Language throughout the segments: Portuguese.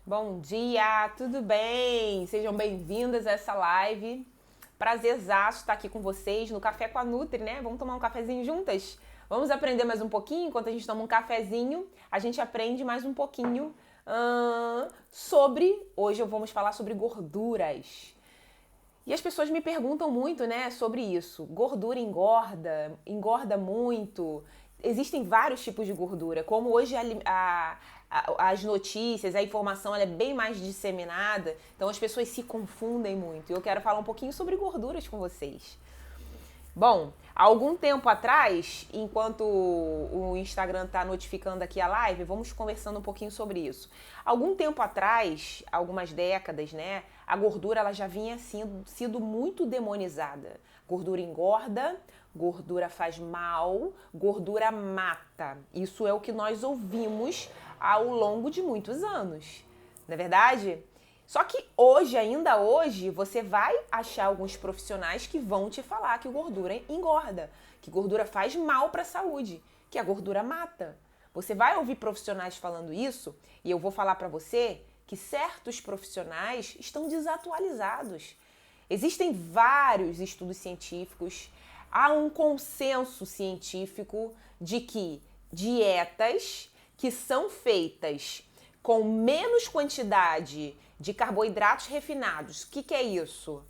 Bom dia, tudo bem? Sejam bem-vindas a essa live. Prazerzaço estar aqui com vocês no Café com a Nutri, né? Vamos tomar um cafezinho juntas? Vamos aprender mais um pouquinho? Enquanto a gente toma um cafezinho, a gente aprende mais um pouquinho sobre... Hoje vamos falar sobre gorduras. E as pessoas me perguntam muito, né, sobre isso. Gordura engorda? Engorda muito? Existem vários tipos de gordura. Como hoje as notícias, a informação ela é bem mais disseminada, então as pessoas se confundem muito. E eu quero falar um pouquinho sobre gorduras com vocês. Bom, há algum tempo atrás, enquanto o Instagram está notificando aqui a live, vamos conversando um pouquinho sobre isso. Algum tempo atrás, algumas décadas, né, a gordura ela já vinha sido muito demonizada. Gordura engorda, gordura faz mal, gordura mata. Isso é o que nós ouvimos ao longo de muitos anos, não é verdade? Só que hoje, ainda hoje, você vai achar alguns profissionais que vão te falar que gordura engorda, que gordura faz mal para a saúde, que a gordura mata. Você vai ouvir profissionais falando isso e eu vou falar para você que certos profissionais estão desatualizados. Existem vários estudos científicos, há um consenso científico de que dietas que são feitas com menos quantidade de carboidratos refinados. O que é isso?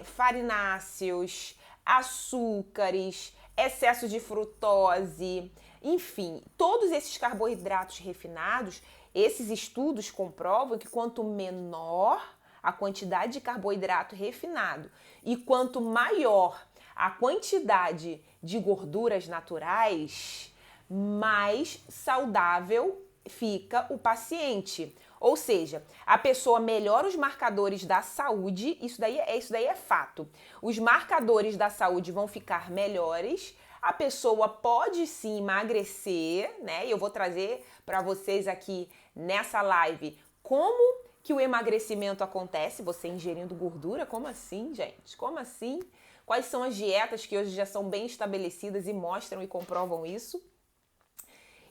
Farináceos, açúcares, excesso de frutose, enfim, todos esses carboidratos refinados, esses estudos comprovam que quanto menor a quantidade de carboidrato refinado e quanto maior a quantidade de gorduras naturais, mais saudável fica o paciente. Ou seja, a pessoa melhora os marcadores da saúde, isso daí é fato. Os marcadores da saúde vão ficar melhores, a pessoa pode sim emagrecer, né? E eu vou trazer para vocês aqui nessa live como que o emagrecimento acontece, você ingerindo gordura. Como assim, gente? Como assim? Quais são as dietas que hoje já são bem estabelecidas e mostram e comprovam isso?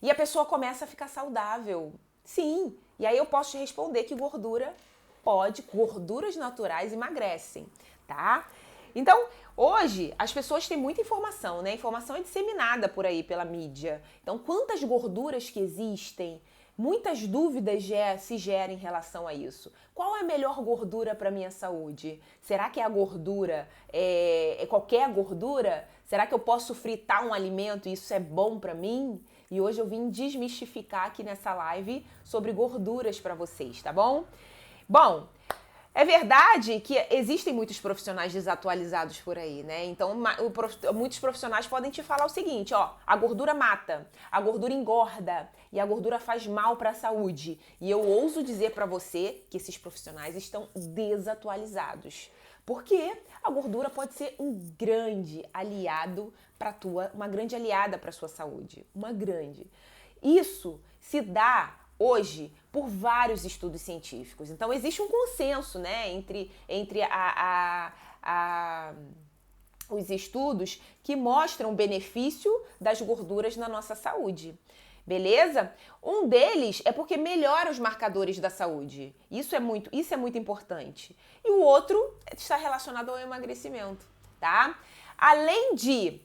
E a pessoa começa a ficar saudável. Sim. E aí eu posso te responder que gorduras naturais emagrecem, tá? Então, hoje, as pessoas têm muita informação, né? A informação é disseminada por aí pela mídia. Então, quantas gorduras que existem? Muitas dúvidas se geram em relação a isso. Qual é a melhor gordura para minha saúde? Será que é a gordura? É qualquer gordura? Será que eu posso fritar um alimento e isso é bom para mim? E hoje eu vim desmistificar aqui nessa live sobre gorduras para vocês, tá bom? Bom, é verdade que existem muitos profissionais desatualizados por aí, né? Então, muitos profissionais podem te falar o seguinte, ó, a gordura mata, a gordura engorda e a gordura faz mal para a saúde. E eu ouso dizer para você que esses profissionais estão desatualizados. Porque a gordura pode ser um grande aliado uma grande aliada para sua saúde, uma grande. Isso se dá hoje por vários estudos científicos. Então existe um consenso, né, entre os estudos que mostram o benefício das gorduras na nossa saúde. Beleza? Um deles é porque melhora os marcadores da saúde. Isso é muito importante. E o outro está relacionado ao emagrecimento, tá? Além de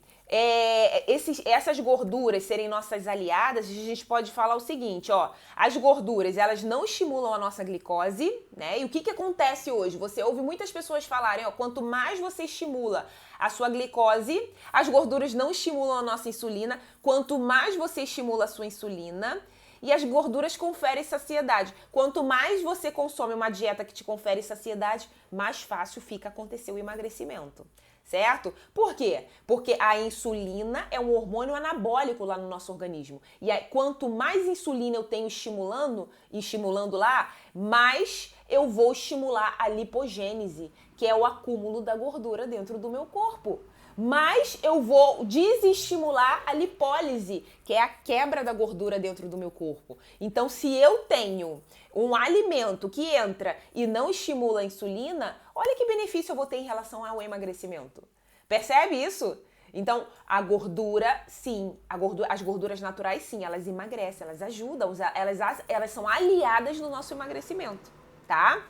essas gorduras serem nossas aliadas, a gente pode falar o seguinte, ó, as gorduras, elas não estimulam a nossa glicose, né? E o que acontece hoje? Você ouve muitas pessoas falarem, ó, quanto mais você estimula a sua glicose, as gorduras não estimulam a nossa insulina, quanto mais você estimula a sua insulina, e as gorduras conferem saciedade. Quanto mais você consome uma dieta que te confere saciedade, mais fácil fica acontecer o emagrecimento. Certo? Por quê? Porque a insulina é um hormônio anabólico lá no nosso organismo. E aí, quanto mais insulina eu tenho estimulando lá, mais eu vou estimular a lipogênese, que é o acúmulo da gordura dentro do meu corpo. Mas eu vou desestimular a lipólise, que é a quebra da gordura dentro do meu corpo. Então, se eu tenho um alimento que entra e não estimula a insulina, olha que benefício eu vou ter em relação ao emagrecimento. Percebe isso? Então, a gordura, sim, as gorduras naturais, sim, elas emagrecem, elas ajudam, elas são aliadas no nosso emagrecimento, tá?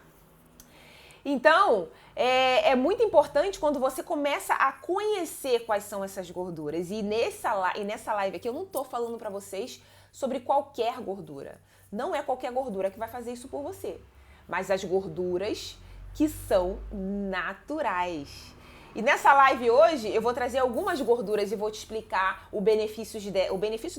Então, é muito importante quando você começa a conhecer quais são essas gorduras. E nessa live aqui, eu não tô falando pra vocês sobre qualquer gordura. Não é qualquer gordura que vai fazer isso por você, mas as gorduras que são naturais. E nessa live hoje eu vou trazer algumas gorduras e vou te explicar o benefício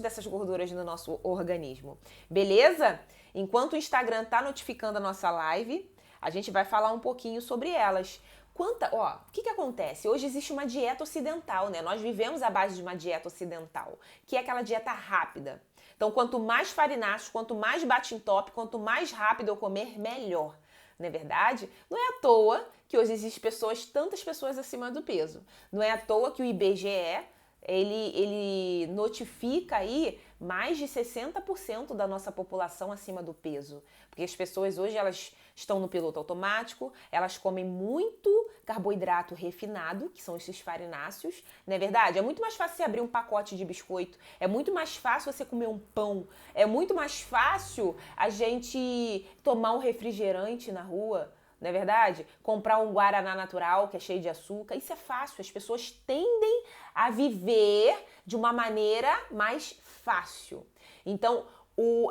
dessas gorduras no nosso organismo. Beleza? Enquanto o Instagram tá notificando a nossa live, a gente vai falar um pouquinho sobre elas. O que acontece? Hoje existe uma dieta ocidental, né? Nós vivemos à base de uma dieta ocidental, que é aquela dieta rápida. Então, quanto mais farináceos, quanto mais bate-em-top, quanto mais rápido eu comer, melhor. Não é verdade? Não é à toa que hoje existem tantas pessoas acima do peso. Não é à toa que o IBGE, ele notifica aí mais de 60% da nossa população acima do peso. Porque as pessoas hoje, elas estão no piloto automático, elas comem muito carboidrato refinado, que são esses farináceos, não é verdade? É muito mais fácil você abrir um pacote de biscoito, é muito mais fácil você comer um pão, é muito mais fácil a gente tomar um refrigerante na rua, não é verdade? Comprar um guaraná natural que é cheio de açúcar, isso é fácil. As pessoas tendem a viver de uma maneira mais fácil. Então,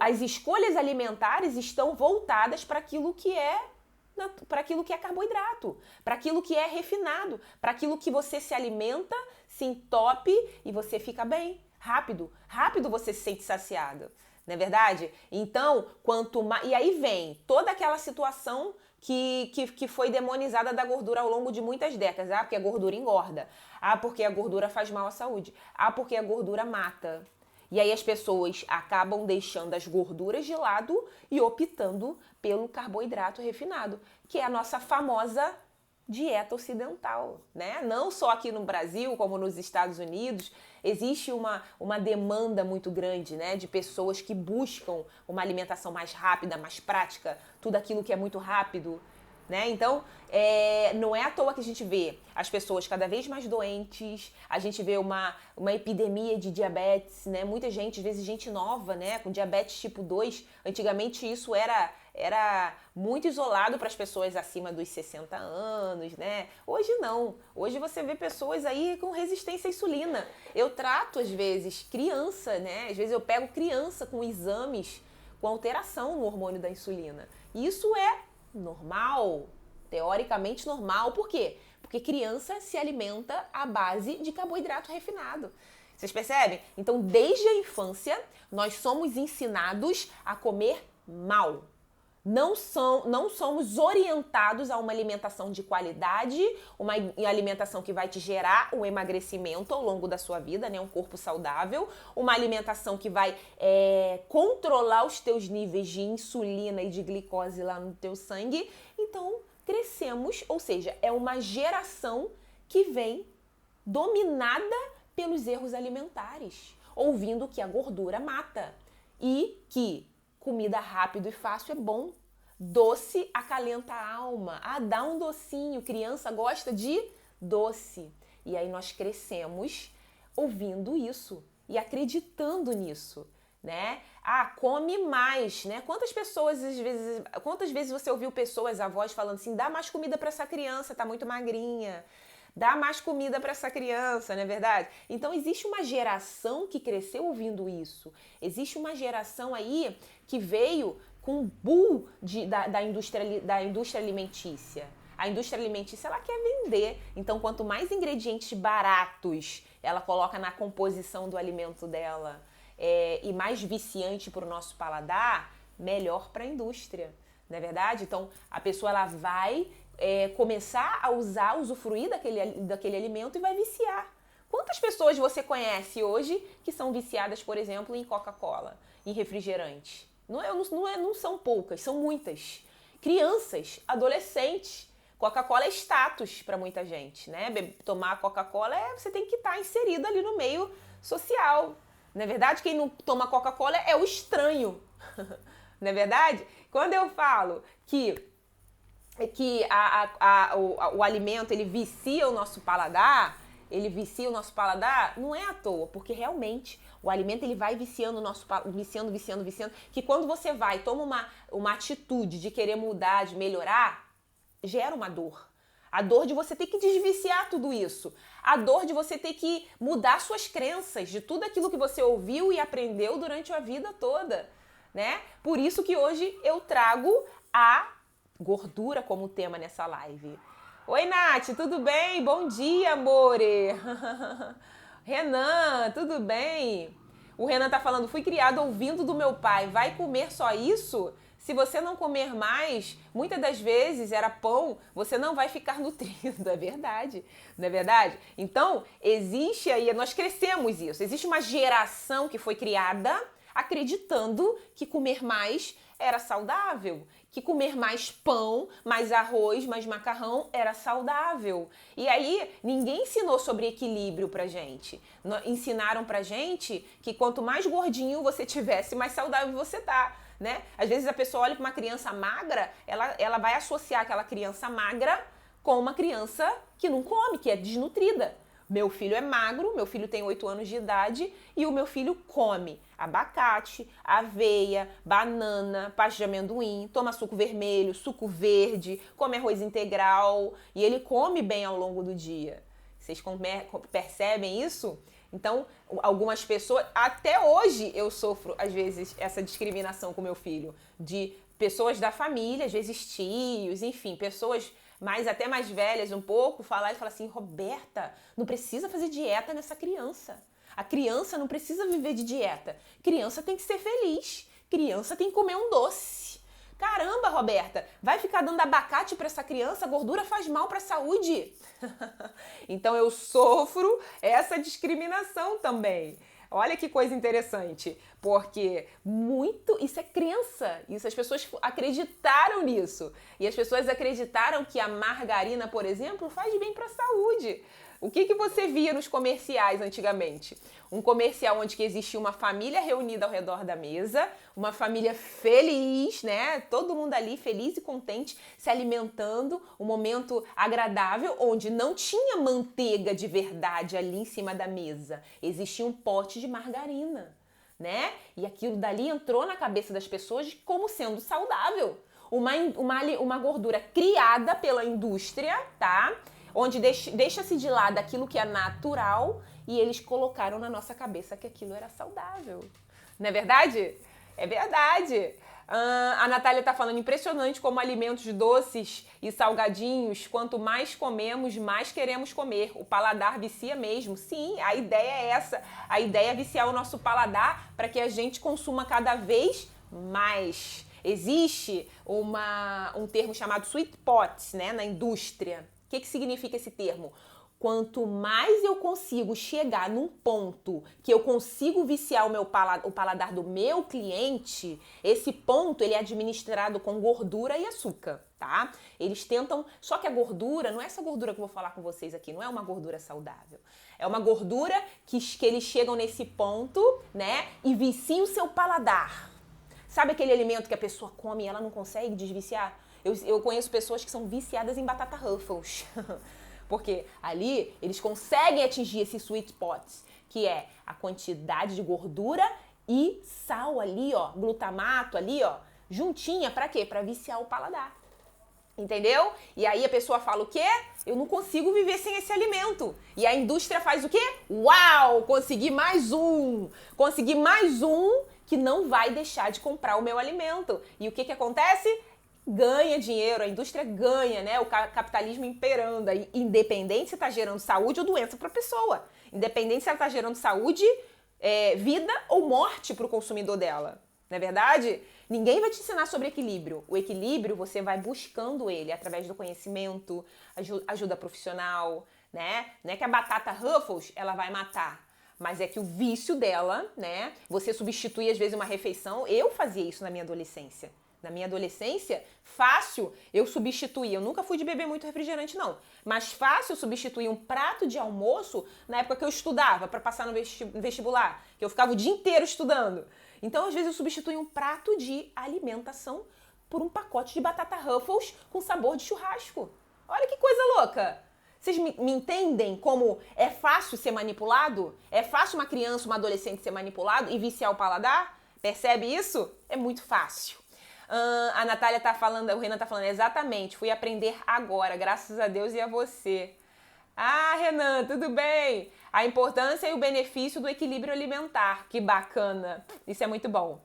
as escolhas alimentares estão voltadas para aquilo que é carboidrato, para aquilo que é refinado, para aquilo que você se alimenta, se entope e você fica bem, rápido você se sente saciado, não é verdade? Então, e aí vem toda aquela situação que foi demonizada da gordura ao longo de muitas décadas. Ah, porque a gordura engorda. Ah, porque a gordura faz mal à saúde. Ah, porque a gordura mata. E aí as pessoas acabam deixando as gorduras de lado e optando pelo carboidrato refinado, que é a nossa famosa dieta ocidental, né? Não só aqui no Brasil, como nos Estados Unidos, existe uma demanda muito grande, né, de pessoas que buscam uma alimentação mais rápida, mais prática, tudo aquilo que é muito rápido, né? Então, não é à toa que a gente vê as pessoas cada vez mais doentes, a gente vê uma epidemia de diabetes, né? Muita gente, às vezes gente nova, né, com diabetes tipo 2. Antigamente isso era muito isolado para as pessoas acima dos 60 anos, né? Hoje não. Hoje você vê pessoas aí com resistência à insulina. Eu trato, às vezes, criança, né? Às vezes eu pego criança com exames com alteração no hormônio da insulina. Isso é normal, teoricamente normal. Por quê? Porque criança se alimenta à base de carboidrato refinado. Vocês percebem? Então, desde a infância, nós somos ensinados a comer mal. Não somos orientados a uma alimentação de qualidade, uma alimentação que vai te gerar um emagrecimento ao longo da sua vida, né? Um corpo saudável, uma alimentação que vai controlar os teus níveis de insulina e de glicose lá no teu sangue. Então, crescemos, ou seja, é uma geração que vem dominada pelos erros alimentares, ouvindo que a gordura mata e que comida rápido e fácil é bom. Doce acalenta a alma. Ah, dá um docinho. Criança gosta de doce. E aí nós crescemos ouvindo isso e acreditando nisso, né? Ah, come mais, né? Quantas vezes você ouviu pessoas, avós, falando assim, dá mais comida para essa criança, tá muito magrinha. Dá mais comida para essa criança, não é verdade? Então existe uma geração que cresceu ouvindo isso. Existe uma geração aí que veio com o bull da indústria alimentícia. A indústria alimentícia, ela quer vender. Então, quanto mais ingredientes baratos ela coloca na composição do alimento dela e mais viciante para o nosso paladar, melhor para a indústria, não é verdade? Então, a pessoa ela vai começar a usufruir daquele alimento e vai viciar. Quantas pessoas você conhece hoje que são viciadas, por exemplo, em Coca-Cola, em refrigerante? Não são poucas, são muitas. Crianças, adolescentes. Coca-Cola é status para muita gente, né? Tomar Coca-Cola você tem que estar inserido ali no meio social. Não é verdade? Quem não toma Coca-Cola é o estranho. Não é verdade? Quando eu falo que o alimento ele vicia o nosso paladar, ele vicia o nosso paladar, não é à toa, porque realmente o alimento ele vai viciando o nosso paladar, viciando, que quando você vai, toma uma atitude de querer mudar, de melhorar, gera uma dor. A dor de você ter que desviciar tudo isso. A dor de você ter que mudar suas crenças, de tudo aquilo que você ouviu e aprendeu durante a vida toda, né? Por isso que hoje eu trago a gordura como tema nessa live. Oi, Nath, tudo bem? Bom dia, amore! Renan, tudo bem? O Renan tá falando, fui criado ouvindo do meu pai, vai comer só isso? Se você não comer mais, muitas das vezes era pão, você não vai ficar nutrido, é verdade, não é verdade? Então, existe aí, nós crescemos isso, existe uma geração que foi criada acreditando que comer mais era saudável, que comer mais pão, mais arroz, mais macarrão era saudável. E aí, ninguém ensinou sobre equilíbrio pra gente. Ensinaram pra gente que quanto mais gordinho você tivesse, mais saudável você tá. Né? Às vezes a pessoa olha para uma criança magra, ela vai associar aquela criança magra com uma criança que não come, que é desnutrida. Meu filho é magro, meu filho tem 8 anos de idade e o meu filho come abacate, aveia, banana, pasta de amendoim, toma suco vermelho, suco verde, come arroz integral e ele come bem ao longo do dia. Vocês percebem isso? Então, algumas pessoas, até hoje eu sofro, às vezes, essa discriminação com meu filho, de pessoas da família, às vezes tios, enfim, pessoas até mais velhas um pouco, falar assim, Roberta, não precisa fazer dieta nessa criança. A criança não precisa viver de dieta. Criança tem que ser feliz. Criança tem que comer um doce. Caramba, Roberta, vai ficar dando abacate para essa criança? A gordura faz mal para a saúde. Então eu sofro essa discriminação também. Olha que coisa interessante, porque isso é crença, isso as pessoas acreditaram nisso. E as pessoas acreditaram que a margarina, por exemplo, faz bem para a saúde. O que você via nos comerciais antigamente? Um comercial onde que existia uma família reunida ao redor da mesa, uma família feliz, né? Todo mundo ali feliz e contente, se alimentando, um momento agradável, onde não tinha manteiga de verdade ali em cima da mesa. Existia um pote de margarina, né? E aquilo dali entrou na cabeça das pessoas como sendo saudável. Uma gordura criada pela indústria, tá? Onde deixa-se de lado aquilo que é natural e eles colocaram na nossa cabeça que aquilo era saudável. Não é verdade? É verdade. A Natália tá falando, impressionante como alimentos doces e salgadinhos, quanto mais comemos, mais queremos comer. O paladar vicia mesmo. Sim, a ideia é essa. A ideia é viciar o nosso paladar para que a gente consuma cada vez mais. Existe um termo chamado sweet pots, né, na indústria. O que significa esse termo? Quanto mais eu consigo chegar num ponto que eu consigo viciar o paladar do meu cliente, esse ponto ele é administrado com gordura e açúcar, tá? Eles tentam... Só que a gordura, não é essa gordura que eu vou falar com vocês aqui, não é uma gordura saudável. É uma gordura que eles chegam nesse ponto, né? E viciam o seu paladar. Sabe aquele alimento que a pessoa come e ela não consegue desviciar? Eu conheço pessoas que são viciadas em batata Ruffles. Porque ali eles conseguem atingir esse sweet spot, que é a quantidade de gordura e sal ali, ó, glutamato ali, ó, juntinha, pra quê? Pra viciar o paladar. Entendeu? E aí a pessoa fala o quê? Eu não consigo viver sem esse alimento. E a indústria faz o quê? Uau! Consegui mais um! Consegui mais um que não vai deixar de comprar o meu alimento. E o que acontece? Ganha dinheiro, a indústria ganha, né? O capitalismo imperando, aí, independente se está gerando saúde ou doença para a pessoa. Independente se ela está gerando saúde, vida ou morte para o consumidor dela. Não é verdade? Ninguém vai te ensinar sobre equilíbrio. O equilíbrio você vai buscando ele através do conhecimento, ajuda profissional, né? Não é que a batata Ruffles ela vai matar. Mas é que o vício dela, né? Você substitui às vezes uma refeição. Eu fazia isso na minha adolescência. Na minha adolescência, fácil eu substituir. Eu nunca fui de beber muito refrigerante, não. Mas fácil eu substituir um prato de almoço na época que eu estudava para passar no vestibular. Que eu ficava o dia inteiro estudando. Então, às vezes, eu substituí um prato de alimentação por um pacote de batata Ruffles com sabor de churrasco. Olha que coisa louca! Vocês me entendem como é fácil ser manipulado? É fácil uma criança, uma adolescente ser manipulado e viciar o paladar? Percebe isso? É muito fácil. A Natália tá falando, o Renan tá falando, exatamente, fui aprender agora, graças a Deus e a você. Ah, Renan, tudo bem? A importância e o benefício do equilíbrio alimentar, que bacana, isso é muito bom.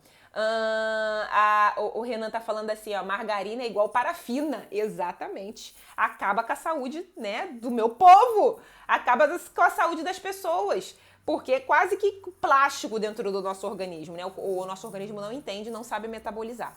O Renan tá falando assim, ó, margarina é igual parafina, exatamente. Acaba com a saúde, né, do meu povo, acaba com a saúde das pessoas. Porque é quase que plástico dentro do nosso organismo, né? O nosso organismo não entende, não sabe metabolizar.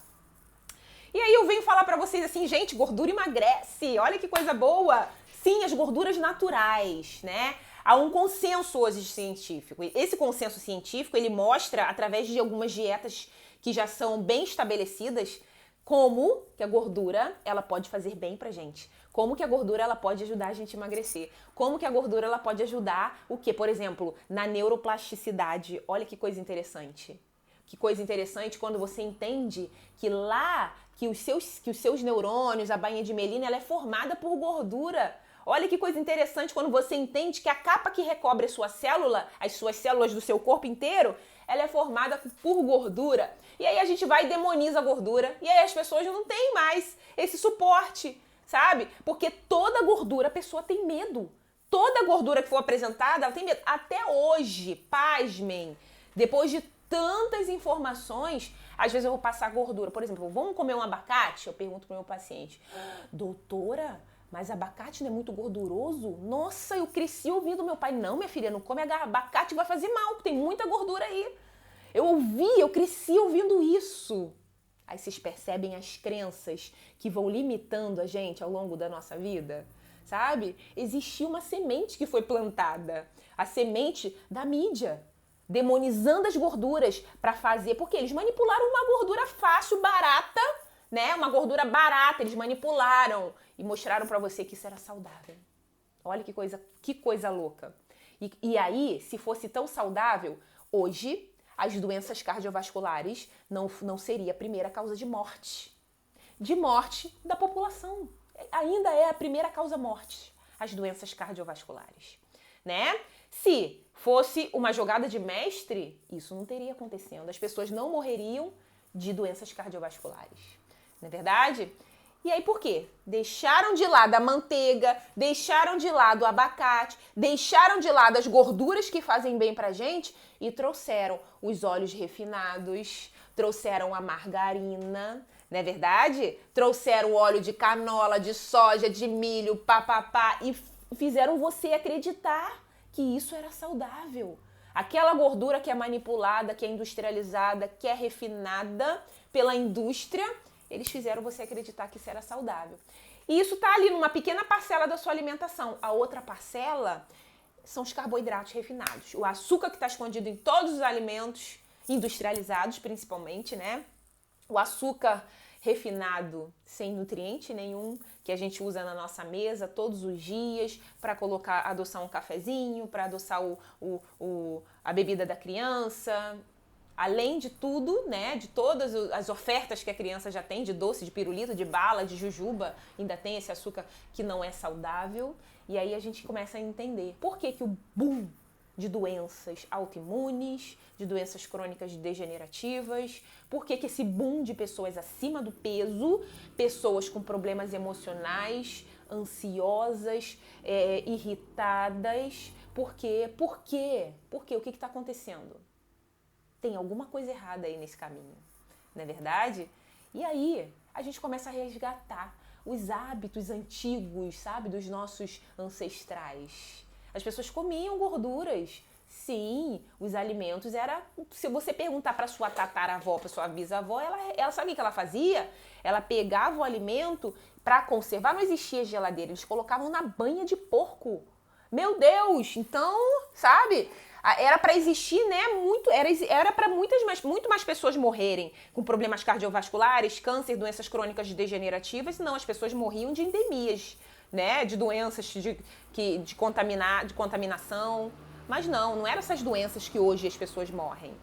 E aí eu venho falar pra vocês assim, gente, gordura emagrece, olha que coisa boa. Sim, as gorduras naturais, né? Há um consenso hoje científico. Esse consenso científico, ele mostra, através de algumas dietas que já são bem estabelecidas, como que a gordura, ela pode fazer bem pra gente. Como que a gordura, ela pode ajudar a gente a emagrecer. Como que a gordura, ela pode ajudar o quê? Por exemplo, na neuroplasticidade. Olha que coisa interessante. Que coisa interessante quando você entende que lá, que os seus neurônios, a bainha de melina, ela é formada por gordura. Olha que coisa interessante quando você entende que a capa que recobre a sua célula, as suas células do seu corpo inteiro, ela é formada por gordura. E aí a gente vai e demoniza a gordura. E aí as pessoas não têm mais esse suporte, sabe? Porque toda gordura a pessoa tem medo. Toda gordura que for apresentada, ela tem medo. Até hoje, pasmem, depois de tantas informações, às vezes eu vou passar gordura. Por exemplo, vamos comer um abacate? Eu pergunto pro meu paciente, doutora, mas abacate não é muito gorduroso? Nossa, eu cresci ouvindo meu pai, não, minha filha, não come abacate, vai fazer mal, tem muita gordura aí. Eu cresci ouvindo isso. Aí vocês percebem as crenças que vão limitando a gente ao longo da nossa vida? Sabe? Existiu uma semente que foi plantada, a semente da mídia, demonizando as gorduras para fazer, porque eles manipularam uma gordura fácil, barata, né? Uma gordura barata, eles manipularam e mostraram para você que isso era saudável. Olha que coisa louca. E aí, se fosse tão saudável, hoje as doenças cardiovasculares não seria a primeira causa de morte. De morte da população. Ainda é a primeira causa morte, as doenças cardiovasculares, né? Se fosse uma jogada de mestre, isso não teria acontecendo. As pessoas não morreriam de doenças cardiovasculares, não é verdade? E aí por quê? Deixaram de lado a manteiga, deixaram de lado o abacate, deixaram de lado as gorduras que fazem bem pra gente e trouxeram os óleos refinados, trouxeram a margarina, não é verdade? Trouxeram o óleo de canola, de soja, de milho, papapá, e fizeram você acreditar que isso era saudável. Aquela gordura que é manipulada, que é industrializada, que é refinada pela indústria, eles fizeram você acreditar que isso era saudável. E isso tá ali numa pequena parcela da sua alimentação. A outra parcela são os carboidratos refinados. O açúcar que está escondido em todos os alimentos, industrializados principalmente, né? O açúcar refinado sem nutriente nenhum, que a gente usa na nossa mesa todos os dias para adoçar um cafezinho, para adoçar a bebida da criança. Além de tudo, né, de todas as ofertas que a criança já tem, de doce, de pirulito, de bala, de jujuba, ainda tem esse açúcar que não é saudável. E aí a gente começa a entender por que o boom de doenças autoimunes, de doenças crônicas degenerativas, por que esse boom de pessoas acima do peso, pessoas com problemas emocionais, ansiosas, irritadas. Por quê? Por quê? Por quê? O que está acontecendo? Tem alguma coisa errada aí nesse caminho, não é verdade? E aí a gente começa a resgatar os hábitos antigos, sabe, dos nossos ancestrais. As pessoas comiam gorduras. Sim, os alimentos era... Se você perguntar para sua tataravó, para sua bisavó, ela sabe o que ela fazia? Ela pegava o alimento para conservar, não existia geladeira, eles colocavam na banha de porco. Meu Deus! Então, sabe... Era para existir, né, era para muito mais pessoas morrerem com problemas cardiovasculares, câncer, doenças crônicas degenerativas. Não, as pessoas morriam de endemias, né, de doenças de contaminação. Mas não eram essas doenças que hoje as pessoas morrem.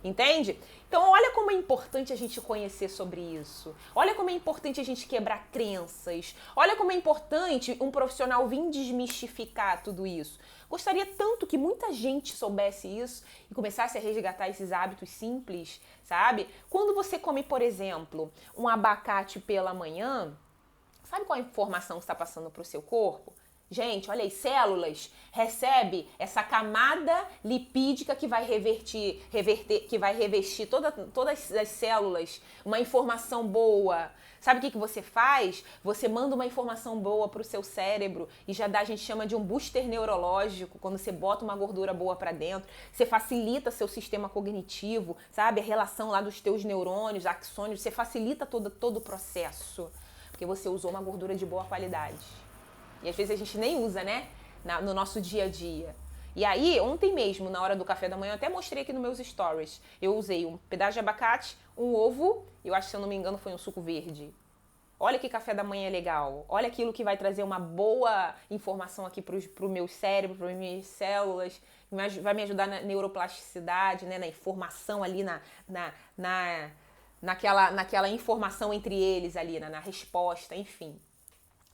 Entende? Então, olha como é importante a gente conhecer sobre isso. Olha como é importante a gente quebrar crenças. Olha como é importante um profissional vir desmistificar tudo isso. Gostaria tanto que muita gente soubesse isso e começasse a resgatar esses hábitos simples, sabe? Quando você come, por exemplo, um abacate pela manhã, sabe qual a informação que está passando para o seu corpo? Gente, olha aí, células recebe essa camada lipídica que vai que vai revestir todas as células, uma informação boa. Sabe o que você faz? Você manda uma informação boa para o seu cérebro e já dá, a gente chama de um booster neurológico, quando você bota uma gordura boa para dentro, você facilita seu sistema cognitivo, sabe? A relação lá dos teus neurônios, axônios, você facilita todo o processo, porque você usou uma gordura de boa qualidade. E às vezes a gente nem usa, né? No nosso dia a dia. E aí, ontem mesmo, na hora do café da manhã, eu até mostrei aqui nos meus stories. Eu usei um pedaço de abacate, um ovo, eu acho que, se eu não me engano, foi um suco verde. Olha que café da manhã legal. Olha aquilo que vai trazer uma boa informação aqui pro meu cérebro, para as minhas células. Vai me ajudar na neuroplasticidade, né? Na informação ali, naquela informação entre eles ali, na resposta, enfim.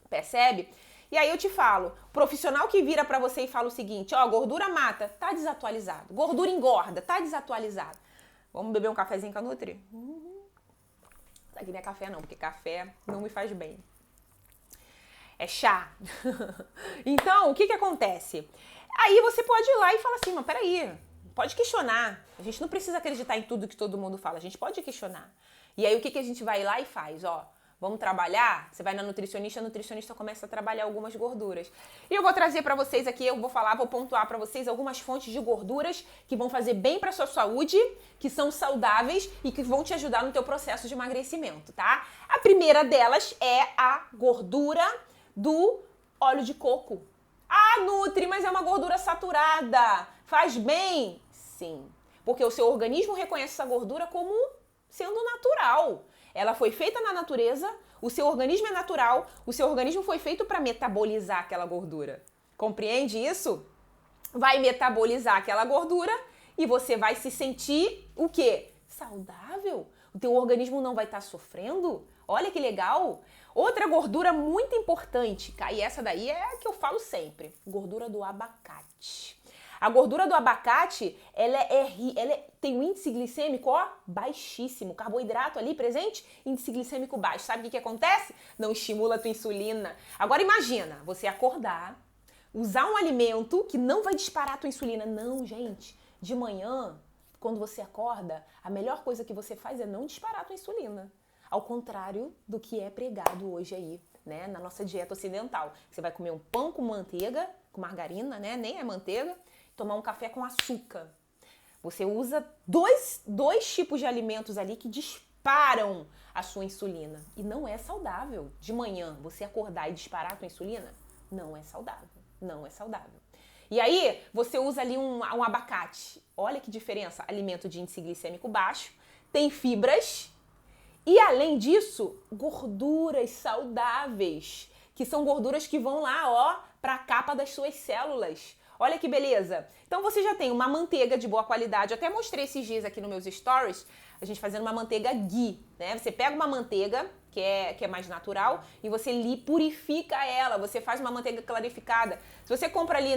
Percebe? E aí eu te falo, profissional que vira pra você e fala o seguinte, ó, gordura mata, tá desatualizado. Gordura engorda, tá desatualizado. Vamos beber um cafezinho com a Nutri? Isso aqui não é café não, porque café não me faz bem. É chá. Então, o que acontece? Aí você pode ir lá e falar assim, mas peraí, pode questionar. A gente não precisa acreditar em tudo que todo mundo fala, a gente pode questionar. E aí o que a gente vai lá e faz, ó? Vamos trabalhar? Você vai na nutricionista, a nutricionista começa a trabalhar algumas gorduras. E eu vou trazer para vocês aqui, vou pontuar para vocês algumas fontes de gorduras que vão fazer bem para sua saúde, que são saudáveis e que vão te ajudar no teu processo de emagrecimento, tá? A primeira delas é a gordura do óleo de coco. Ah, Nutri, mas é uma gordura saturada. Faz bem? Sim. Porque o seu organismo reconhece essa gordura como sendo natural. Ela foi feita na natureza, o seu organismo é natural, o seu organismo foi feito para metabolizar aquela gordura. Compreende isso? Vai metabolizar aquela gordura e você vai se sentir o quê? Saudável. O teu organismo não vai estar sofrendo. Olha que legal. Outra gordura muito importante, e essa daí é a que eu falo sempre, gordura do abacate. A gordura do abacate, ela tem um índice glicêmico, ó, baixíssimo. Carboidrato ali presente, índice glicêmico baixo. Sabe o que acontece? Não estimula a tua insulina. Agora imagina, você acordar, usar um alimento que não vai disparar a tua insulina. Não, gente. De manhã, quando você acorda, a melhor coisa que você faz é não disparar a tua insulina. Ao contrário do que é pregado hoje aí, né, na nossa dieta ocidental. Você vai comer um pão com manteiga, com margarina, né, nem é manteiga, tomar um café com açúcar. Você usa dois tipos de alimentos ali que disparam a sua insulina. E não é saudável. De manhã, você acordar e disparar a sua insulina, não é saudável. Não é saudável. E aí, você usa ali um abacate. Olha que diferença. Alimento de índice glicêmico baixo, tem fibras e, além disso, gorduras saudáveis, que são gorduras que vão lá, ó, para a capa das suas células. Olha que beleza. Então você já tem uma manteiga de boa qualidade. Eu até mostrei esses dias aqui nos meus stories, a gente fazendo uma manteiga ghee, né? Você pega uma manteiga, que é mais natural, e você purifica ela. Você faz uma manteiga clarificada. Se você compra ali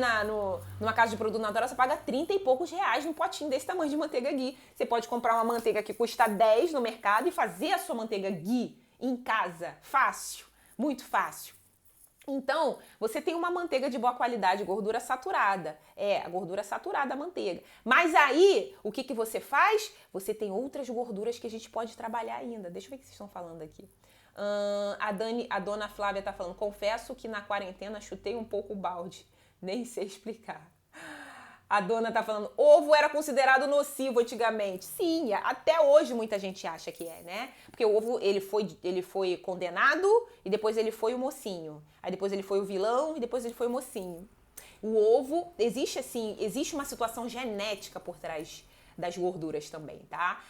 numa casa de produto natural, você paga 30 e poucos reais num potinho desse tamanho de manteiga ghee. Você pode comprar uma manteiga que custa 10 no mercado e fazer a sua manteiga ghee em casa. Fácil. Muito fácil. Então, você tem uma manteiga de boa qualidade, gordura saturada. É, a gordura saturada, a manteiga. Mas aí, o que você faz? Você tem outras gorduras que a gente pode trabalhar ainda. Deixa eu ver o que vocês estão falando aqui. A dona Flávia tá falando, confesso que na quarentena chutei um pouco o balde. Nem sei explicar. A dona tá falando, ovo era considerado nocivo antigamente. Sim, até hoje muita gente acha que é, né? Porque o ovo, ele foi condenado e depois ele foi o mocinho. Aí depois ele foi o vilão e depois ele foi o mocinho. O ovo, existe uma situação genética por trás das gorduras também, tá?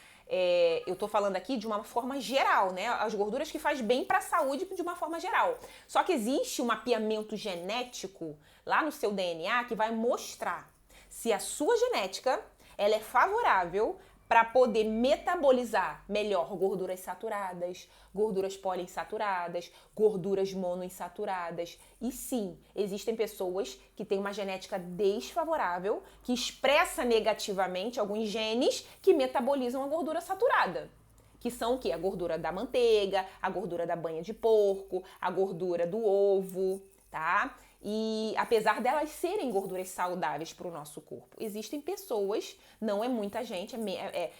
Eu tô falando aqui de uma forma geral, né? As gorduras que faz bem para a saúde de uma forma geral. Só que existe um mapeamento genético lá no seu DNA que vai mostrar se a sua genética ela é favorável para poder metabolizar melhor gorduras saturadas, gorduras poliinsaturadas, gorduras monoinsaturadas. E sim, existem pessoas que têm uma genética desfavorável, que expressa negativamente alguns genes que metabolizam a gordura saturada. Que são o quê? A gordura da manteiga, a gordura da banha de porco, a gordura do ovo, tá? E apesar delas serem gorduras saudáveis para o nosso corpo, existem pessoas, não é muita gente,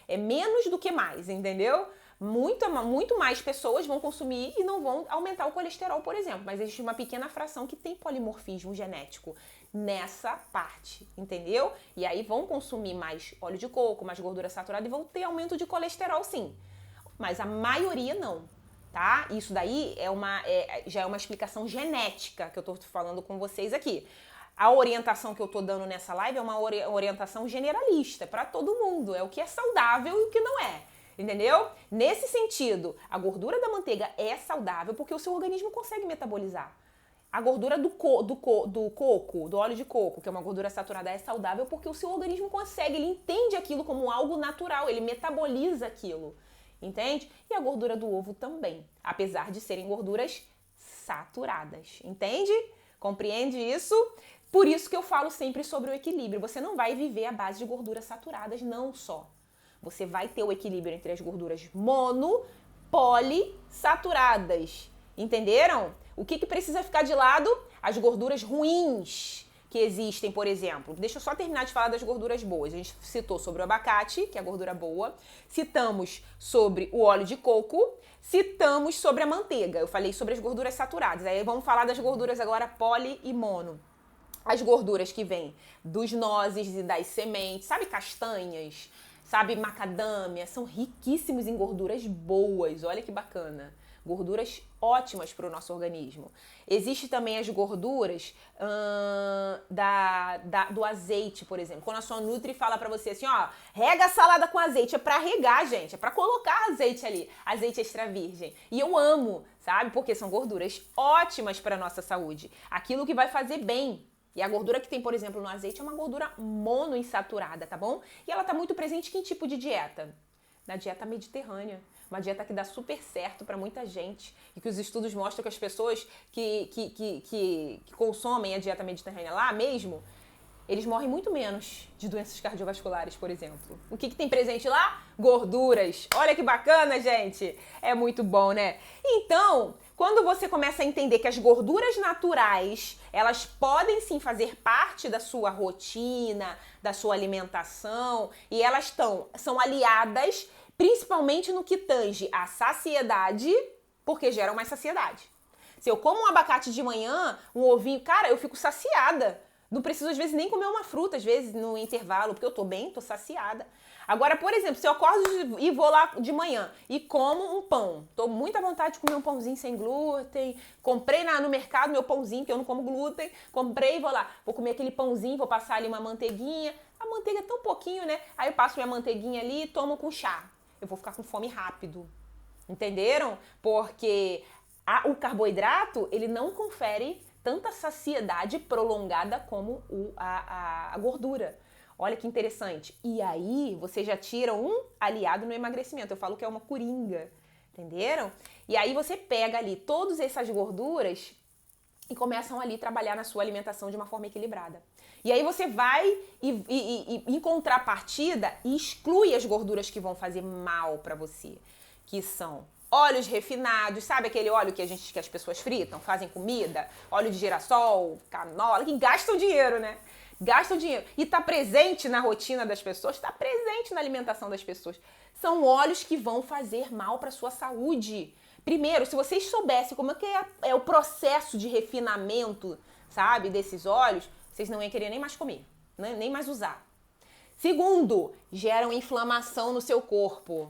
é menos do que mais, entendeu? Muito mais pessoas vão consumir e não vão aumentar o colesterol, por exemplo. Mas existe uma pequena fração que tem polimorfismo genético nessa parte, entendeu? E aí vão consumir mais óleo de coco, mais gordura saturada e vão ter aumento de colesterol, sim. Mas a maioria não. Tá? Isso daí já é uma explicação genética que eu tô falando com vocês aqui. A orientação que eu tô dando nessa live é uma orientação generalista para todo mundo. É o que é saudável e o que não é. Entendeu? Nesse sentido, a gordura da manteiga é saudável porque o seu organismo consegue metabolizar. A gordura do coco, do óleo de coco, que é uma gordura saturada, é saudável porque o seu organismo consegue, ele entende aquilo como algo natural, ele metaboliza aquilo. Entende? E a gordura do ovo também, apesar de serem gorduras saturadas. Entende? Compreende isso? Por isso que eu falo sempre sobre o equilíbrio. Você não vai viver à base de gorduras saturadas, não só. Você vai ter o equilíbrio entre as gorduras mono, polissaturadas. Entenderam? O que precisa ficar de lado? As gorduras ruins que existem, por exemplo. Deixa eu só terminar de falar das gorduras boas. A gente citou sobre o abacate, que é a gordura boa. Citamos sobre o óleo de coco. Citamos sobre a manteiga. Eu falei sobre as gorduras saturadas. Aí vamos falar das gorduras agora poli e mono. As gorduras que vêm dos nozes e das sementes, sabe, castanhas, sabe, macadâmia, são riquíssimos em gorduras boas. Olha que bacana. Gorduras ótimas para o nosso organismo. Existe também as gorduras do azeite, por exemplo. Quando a sua Nutri fala para você assim, ó, rega a salada com azeite, é para regar, gente, é para colocar azeite ali, azeite extra virgem. E eu amo, sabe? Porque são gorduras ótimas para nossa saúde. Aquilo que vai fazer bem. E a gordura que tem, por exemplo, no azeite é uma gordura monoinsaturada, tá bom? E ela tá muito presente em que tipo de dieta? Na dieta mediterrânea. Uma dieta que dá super certo para muita gente e que os estudos mostram que as pessoas que consomem a dieta mediterrânea lá mesmo, eles morrem muito menos de doenças cardiovasculares, por exemplo. O que tem presente lá? Gorduras. Olha que bacana, gente. É muito bom, né? Então, quando você começa a entender que as gorduras naturais, elas podem sim fazer parte da sua rotina, da sua alimentação, e elas são aliadas principalmente no que tange a saciedade, porque geram mais saciedade. Se eu como um abacate de manhã, um ovinho, cara, eu fico saciada. Não preciso, às vezes, nem comer uma fruta, às vezes, no intervalo, porque eu tô bem, tô saciada. Agora, por exemplo, se eu acordo e vou lá de manhã e como um pão, tô muito à vontade de comer um pãozinho sem glúten, comprei no mercado meu pãozinho, que eu não como glúten, comprei e vou lá, vou comer aquele pãozinho, vou passar ali uma manteiguinha, a manteiga é tão pouquinho, né? Aí eu passo minha manteiguinha ali e tomo com chá. Eu vou ficar com fome rápido. Entenderam? Porque o carboidrato, ele não confere tanta saciedade prolongada como a gordura. Olha que interessante. E aí, você já tira um aliado no emagrecimento. Eu falo que é uma coringa. Entenderam? E aí, você pega ali todas essas gorduras e começam ali a trabalhar na sua alimentação de uma forma equilibrada. E aí você vai e em contrapartida, exclui as gorduras que vão fazer mal para você, que são óleos refinados, sabe aquele óleo que as pessoas fritam, fazem comida, óleo de girassol, canola, que gastam dinheiro, né? Gastam dinheiro. E tá presente na rotina das pessoas, tá presente na alimentação das pessoas. São óleos que vão fazer mal para sua saúde. Primeiro, se vocês soubessem como é que é o processo de refinamento, sabe, desses óleos, vocês não iam querer nem mais comer, né? Nem mais usar. Segundo, geram inflamação no seu corpo.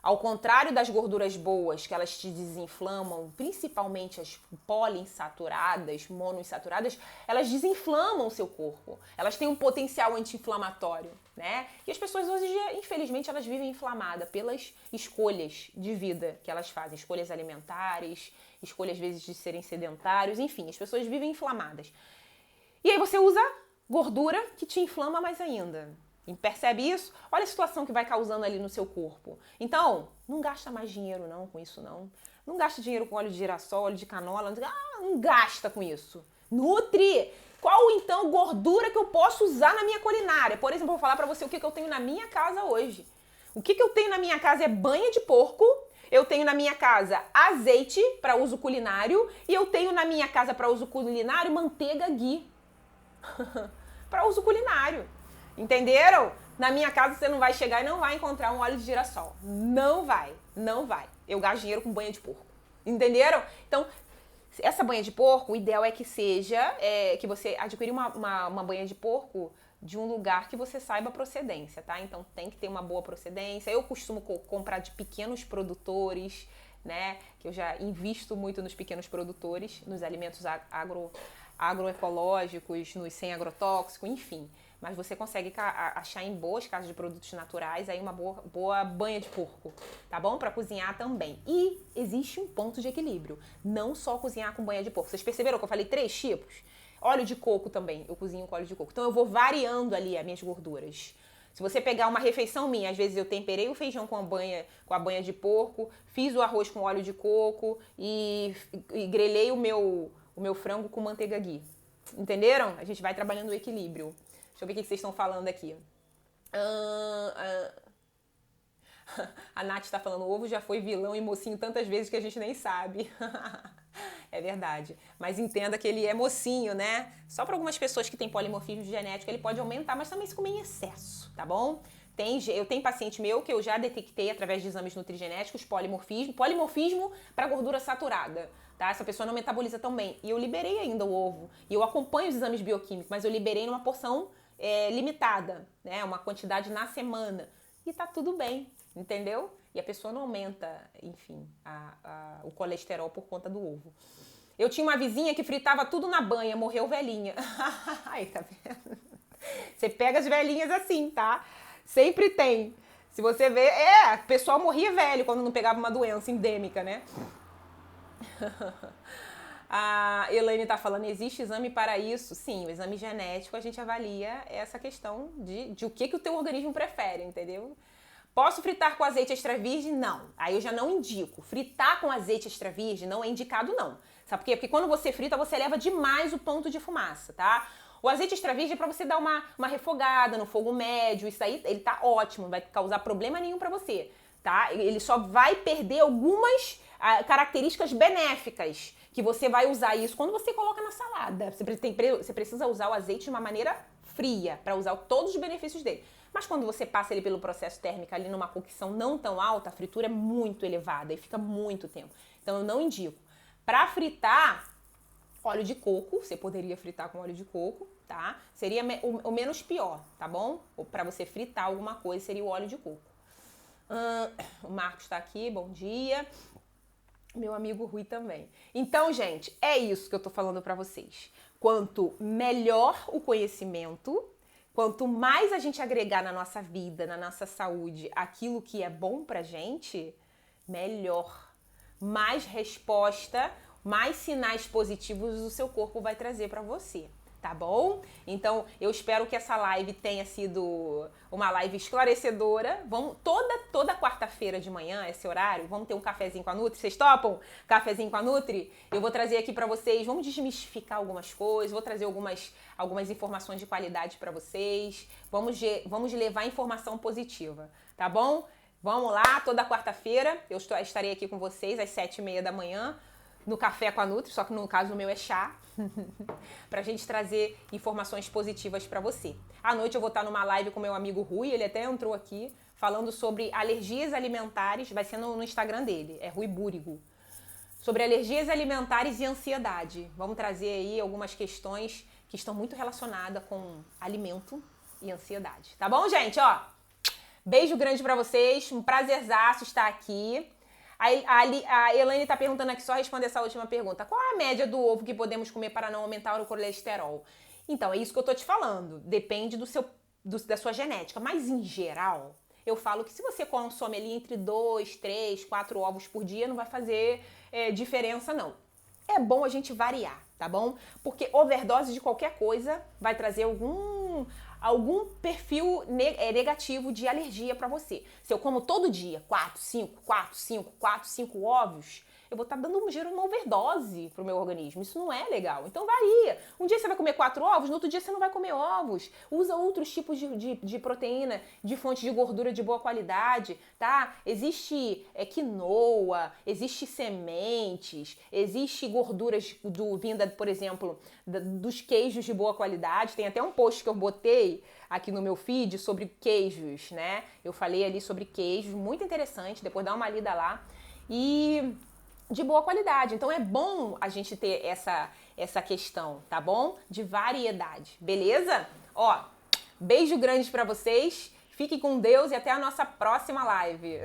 Ao contrário das gorduras boas, que elas te desinflamam, principalmente as poliinsaturadas, monoinsaturadas, elas desinflamam o seu corpo. Elas têm um potencial anti-inflamatório, né? E as pessoas hoje, infelizmente, elas vivem inflamadas pelas escolhas de vida que elas fazem. Escolhas alimentares, escolhas, às vezes, de serem sedentários, enfim, as pessoas vivem inflamadas. E aí você usa gordura que te inflama mais ainda. Percebe isso? Olha a situação que vai causando ali no seu corpo. Então, não gasta mais dinheiro não com isso não. Não gasta dinheiro com óleo de girassol, óleo de canola. Não gasta com isso. Nutre! Qual então gordura que eu posso usar na minha culinária? Por exemplo, eu vou falar pra você o que eu tenho na minha casa hoje. O que eu tenho na minha casa é banha de porco. Eu tenho na minha casa azeite para uso culinário. E eu tenho na minha casa para uso culinário manteiga ghee. Para uso culinário. Entenderam? Na minha casa você não vai chegar e não vai encontrar um óleo de girassol. Não vai. Não vai. Eu gasto dinheiro com banha de porco. Entenderam? Então, essa banha de porco, o ideal é que seja que você adquirir uma banha de porco de um lugar que você saiba a procedência, tá? Então tem que ter uma boa procedência. Eu costumo comprar de pequenos produtores, né? Que eu já invisto muito nos pequenos produtores, nos alimentos agroecológicos, nos sem agrotóxico, enfim. Mas você consegue achar em boas casas de produtos naturais aí uma boa banha de porco, tá bom? Para cozinhar também. E existe um ponto de equilíbrio. Não só cozinhar com banha de porco. Vocês perceberam que eu falei 3 tipos? Óleo de coco também. Eu cozinho com óleo de coco. Então eu vou variando ali as minhas gorduras. Se você pegar uma refeição minha, às vezes eu temperei o feijão com a banha de porco, fiz o arroz com óleo de coco e grelhei o meu frango com manteiga ghee. Entenderam? A gente vai trabalhando o equilíbrio. Deixa eu ver o que vocês estão falando aqui. A Nath está falando, o ovo já foi vilão e mocinho tantas vezes que a gente nem sabe. É verdade. Mas entenda que ele é mocinho, né? Só para algumas pessoas que têm polimorfismo genético ele pode aumentar, mas também se comer em excesso, tá bom? Eu tenho paciente meu que eu já detectei através de exames nutrigenéticos polimorfismo para gordura saturada. Tá? Essa pessoa não metaboliza tão bem. E eu liberei ainda o ovo. E eu acompanho os exames bioquímicos, mas eu liberei numa porção limitada, né? Uma quantidade na semana. E tá tudo bem, entendeu? E a pessoa não aumenta, enfim, o colesterol por conta do ovo. Eu tinha uma vizinha que fritava tudo na banha, morreu velhinha. Aí, tá vendo? Você pega as velhinhas assim, tá? Sempre tem. Se você vê, o pessoal morria velho quando não pegava uma doença endêmica, né? A Elaine tá falando, existe exame para isso? Sim, o exame genético a gente avalia essa questão de o que o teu organismo prefere, entendeu? Posso fritar com azeite extra virgem? Não. Aí eu já não indico. Fritar com azeite extra virgem não é indicado, não. Sabe por quê? Porque quando você frita, você eleva demais o ponto de fumaça, tá? O azeite extra virgem é pra você dar uma refogada no fogo médio. Isso aí, ele tá ótimo, não vai causar problema nenhum pra você, tá? Ele só vai perder algumas características benéficas que você vai usar isso quando você coloca na salada. Você precisa usar o azeite de uma maneira fria para usar todos os benefícios dele. Mas quando você passa ele pelo processo térmico ali numa cocção não tão alta, a fritura é muito elevada e fica muito tempo. Então eu não indico. Para fritar, óleo de coco, você poderia fritar com óleo de coco, tá? Seria o menos pior, tá bom? Ou para você fritar alguma coisa, seria o óleo de coco. O Marcos tá aqui, bom dia. Meu amigo Rui também. Então, gente, é isso que eu tô falando pra vocês. Quanto melhor o conhecimento, quanto mais a gente agregar na nossa vida, na nossa saúde, aquilo que é bom pra gente, melhor. Mais resposta, mais sinais positivos o seu corpo vai trazer pra você. Tá bom? Então, eu espero que essa live tenha sido uma live esclarecedora. Toda quarta-feira de manhã, esse horário, vamos ter um cafezinho com a Nutri. Vocês topam? Cafezinho com a Nutri? Eu vou trazer aqui pra vocês, vamos desmistificar algumas coisas, vou trazer algumas informações de qualidade pra vocês. Vamos levar informação positiva, tá bom? Vamos lá, toda quarta-feira eu estarei aqui com vocês às 7h30 da manhã. No Café com a Nutri, só que no caso o meu é chá, pra gente trazer informações positivas pra você. À noite eu vou estar numa live com meu amigo Rui, ele até entrou aqui, falando sobre alergias alimentares, vai ser no Instagram dele, é Rui Búrigo. Sobre alergias alimentares e ansiedade. Vamos trazer aí algumas questões que estão muito relacionadas com alimento e ansiedade. Tá bom, gente? Ó, beijo grande pra vocês, um prazerzaço estar aqui. A Elaine tá perguntando aqui, só responder essa última pergunta. Qual é a média do ovo que podemos comer para não aumentar o colesterol? Então, é isso que eu tô te falando. Depende da sua genética. Mas, em geral, eu falo que se você consome ali entre 2, 3, 4 ovos por dia, não vai fazer diferença, não. É bom a gente variar, tá bom? Porque overdose de qualquer coisa vai trazer algum perfil negativo de alergia para você. Se eu como todo dia 4, 5 ovos, eu vou estar dando um giro, uma overdose pro meu organismo. Isso não é legal. Então varia. Um dia você vai comer 4 ovos, no outro dia você não vai comer ovos. Usa outros tipos de proteína, de fonte de gordura de boa qualidade, tá? Existe quinoa, existe sementes, existe gorduras vinda, por exemplo, dos queijos de boa qualidade. Tem até um post que eu botei aqui no meu feed sobre queijos, né? Eu falei ali sobre queijos, muito interessante. Depois dá uma lida lá. E de boa qualidade. Então é bom a gente ter essa questão, tá bom? De variedade, beleza? Ó, beijo grande pra vocês, fiquem com Deus e até a nossa próxima live.